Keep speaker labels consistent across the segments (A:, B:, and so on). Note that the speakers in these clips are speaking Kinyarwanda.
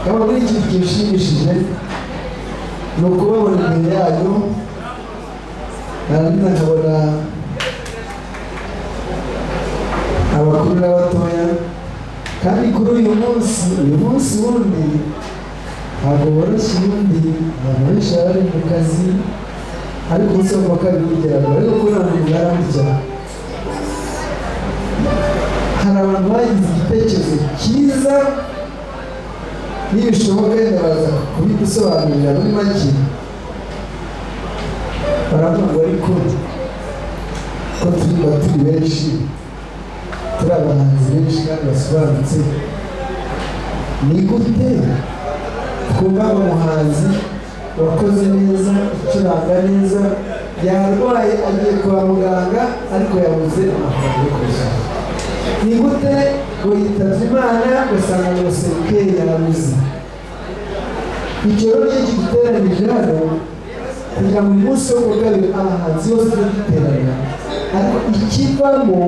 A: kama muri iki gishimishije no kubabona imbere yanyu narangiza nkabona abakuru n'abatoya kandi kuri uyu munsi wundi ntabwo woroshye ubundi abantu benshi bari mu kazi ariko umunsi wa kabiri ugeraho ariko kuri none bwarambikira hari abantu bagize igitekerezo cyiza n'ibishoboka wenda baza kubigusobanurira muri make baravuga ariko ko turi benshi turi abahanzi benshi kandi basobanutse ni gute twumva umuhanzi wakoze neza ucuranga neza yarwaye agiye kwa muganga ariko yabuze amafaranga yo kwishyura ni gute ngo yitabye Imana ugasanga yose yarabuze icyo rero iki giteranije hano kugira ngo uyu munsi wo kugabira abahanzi bose bagiterana ariko ikivamo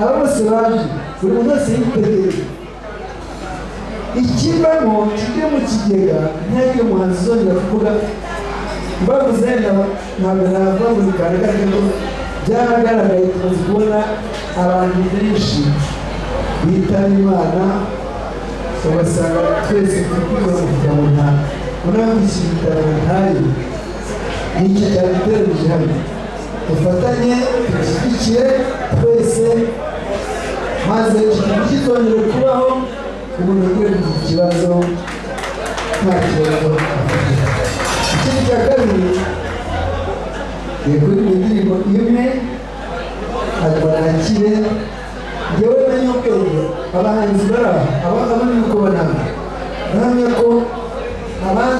A: aba bose baje buri muntu wese yitegereza ikivamo kijye mu kigega ntihagire umuhanzi uzongera kuvuga mbavuze ntabwo nava buri kantu ariko byaragaragaye tumaze kubona abantu benshi bitaba Imana ugasanga twese tukikora kugira ngo unakwishyura ibitaro ntayo nicyo cyabiteranije hano dufatanye dushyigikire twese maze kizongere kubaho umuntu agiye kugira ikibazo nta kibazo ikindi cya kabiri kuri indirimbo imwe nakire njyewe menye ubwenge abahanzi bari aho aba ni uko banamye ko abandi